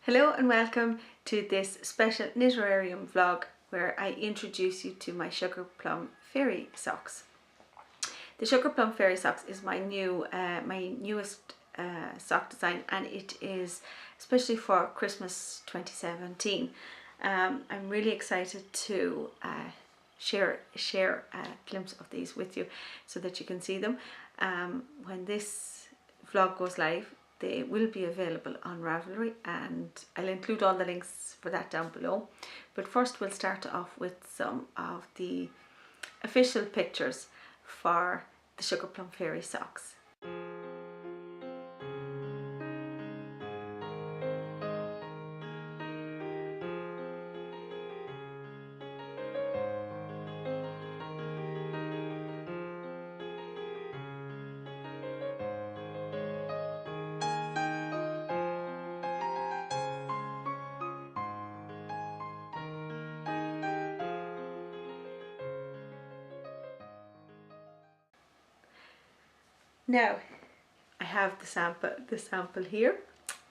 Hello and welcome to this special Knitterarium vlog where I introduce you to my Sugarplum Fairy socks. The Sugarplum Fairy socks is my newest sock design, and it is especially for Christmas 2017. I'm really excited to share a glimpse of these with you so that you can see them. When this vlog goes live, they will be available on Ravelry, and I'll include all the links for that down below. But first we'll start off with some of the official pictures for the Sugarplum Fairy socks. Now I have the sample here,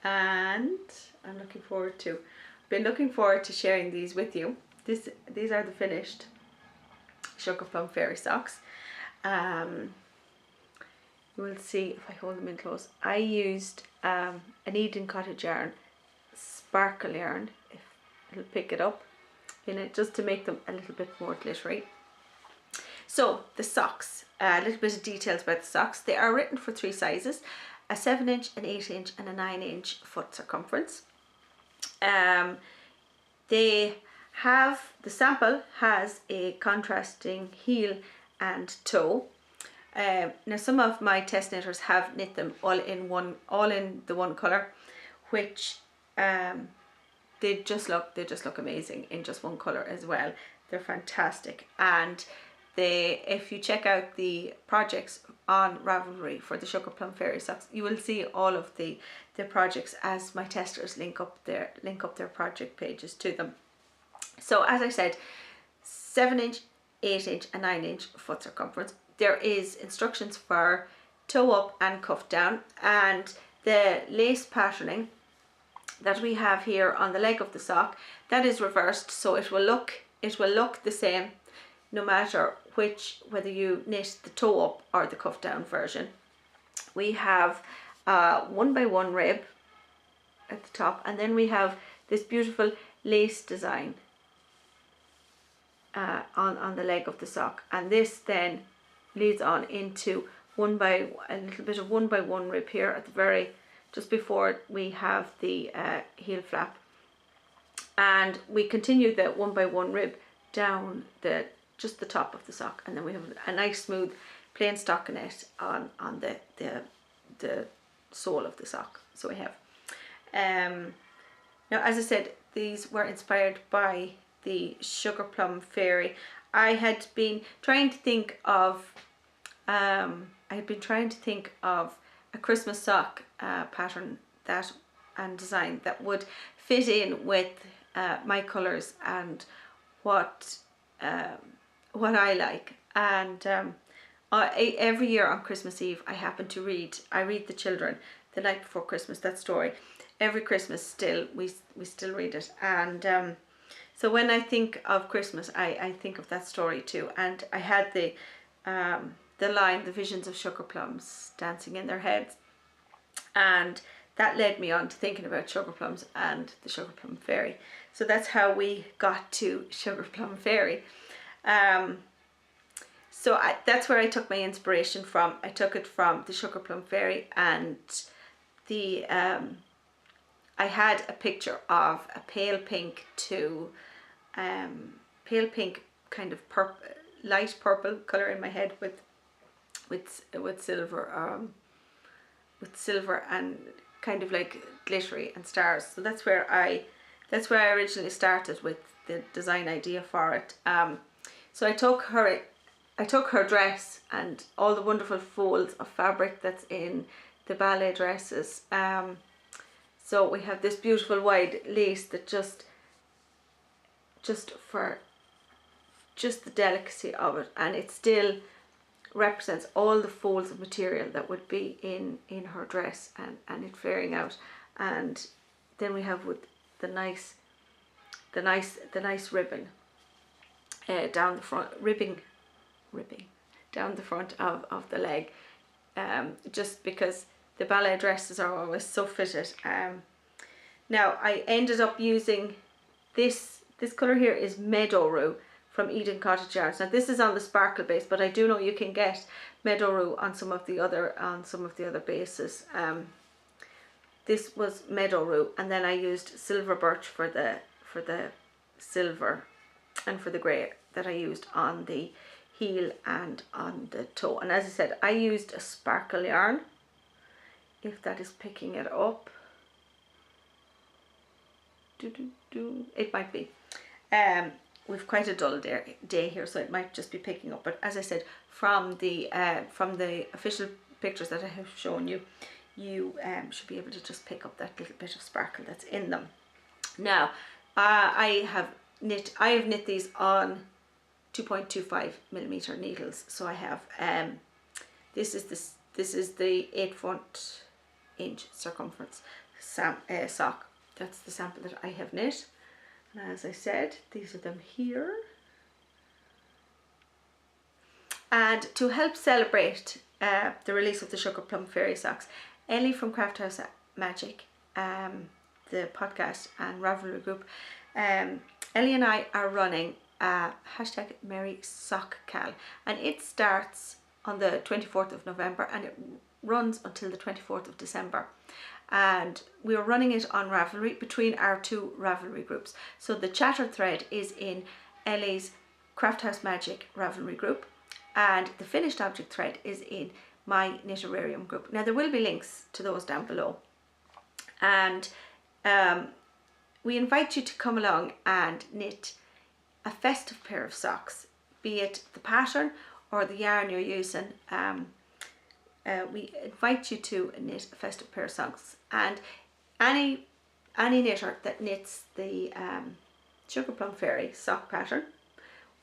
and I'm been looking forward to sharing these with you. These are the finished Sugarplum Fairy socks. You will see if I hold them in close. I used an Eden Cottage yarn, sparkle yarn, if it'll pick it up in it, just to make them a little bit more glittery. So the socks, a little bit of details about the socks. They are written for 3 sizes: a 7-inch, an 8-inch and a 9-inch foot circumference. The sample has a contrasting heel and toe. Now some of my test knitters have knit them all in the one colour, which they just look amazing in just one colour as well. They're fantastic, and if you check out the projects on Ravelry for the Sugarplum Fairy socks, you will see all of the projects as my testers link up their project pages to them. So as I said, 7-inch, 8-inch and 9-inch foot circumference. There is instructions for toe up and cuff down, and the lace patterning that we have here on the leg of the sock, that is reversed, so it will look the same no matter whether you knit the toe up or the cuff down version. We have 1x1 rib at the top, and then we have this beautiful lace design on the leg of the sock, and this then leads on into a little bit of 1x1 rib here at the very, just before we have the heel flap, and we continue the 1x1 rib down just the top of the sock, and then we have a nice smooth plain stockinette on the sole of the sock. So we have now, as I said, these were inspired by the Sugarplum Fairy. I had been trying to think of a Christmas sock pattern and design that would fit in with my colours and what I like. And every year on Christmas Eve I read the children the night before Christmas that story. Every Christmas we still read it, and so when I think of Christmas, I think of that story too. And I had the line, the visions of sugar plums dancing in their heads, and that led me on to thinking about sugar plums and the Sugarplum Fairy. So that's how we got to Sugarplum Fairy. That's where I took my inspiration from. I took it from the Sugarplum Fairy, and I had a picture of a pale pink to kind of light purple color in my head with silver and kind of like glittery and stars. So that's where I originally started with the design idea for it. So I took her dress and all the wonderful folds of fabric that's in the ballet dresses. So we have this beautiful wide lace that just for the delicacy of it, and it still represents all the folds of material that would be in her dress and it flaring out, and then we have with the nice ribbon down the front, ribbing down the front of the leg, just because the ballet dresses are always so fitted. Now I ended up using this colour here is Meadow Rue from Eden Cottage Yarns. Now this is on the sparkle base, but I do know you can get Meadow Rue on some of the other bases. This was Meadow Rue, and then I used Silver Birch for the silver and for the grey that I used on the heel and on the toe. And as I said, I used a sparkle yarn, if that is picking it up. It might be. We've quite a dull day here, so it might just be picking up. But as I said, from the official pictures that I have shown you, you should be able to just pick up that little bit of sparkle that's in them. Now, I have knit these on 2.25mm needles. So I have this is the 8.1" circumference sock. That's the sample that I have knit. And as I said, these are them here. And to help celebrate the release of the Sugarplum Fairy socks, Ellie from Craft House Magic, the podcast and Ravelry group, Ellie and I are running a #Merry Sock Cal, and it starts on the 24th of November and it runs until the 24th of December. And we are running it on Ravelry between our two Ravelry groups. So the chatter thread is in Ellie's Craft House Magic Ravelry group, and the finished object thread is in my Knitterarium group. Now there will be links to those down below, and we invite you to come along and knit a festive pair of socks, be it the pattern or the yarn you're using. We invite you to knit a festive pair of socks, and any knitter that knits the Sugarplum Fairy sock pattern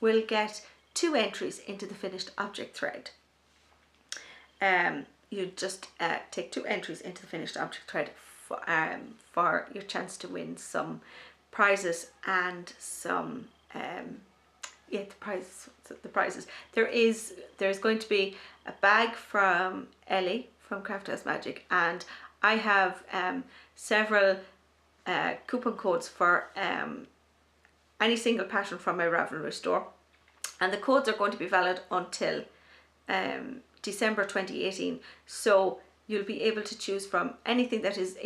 will get 2 entries into the finished object thread. You just take 2 entries into the finished object thread for your chance to win some prizes and some the prizes. There's going to be a bag from Ellie from Craft House Magic, and I have several coupon codes for any single pattern from my Ravelry store, and the codes are going to be valid until December 2018. So you'll be able to choose from anything that is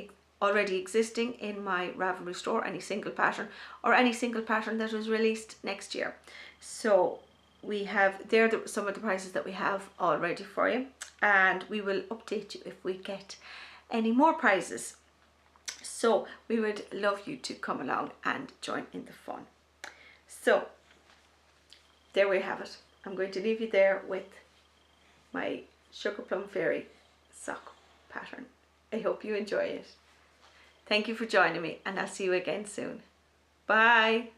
already existing in my Ravelry store, any single pattern, or any single pattern that was released next year. So we have some of the prizes that we have already for you, and we will update you if we get any more prizes. So we would love you to come along and join in the fun. So there we have it. I'm going to leave you there with my Sugarplum Fairy sock pattern. I hope you enjoy it. Thank you for joining me, and I'll see you again soon. Bye.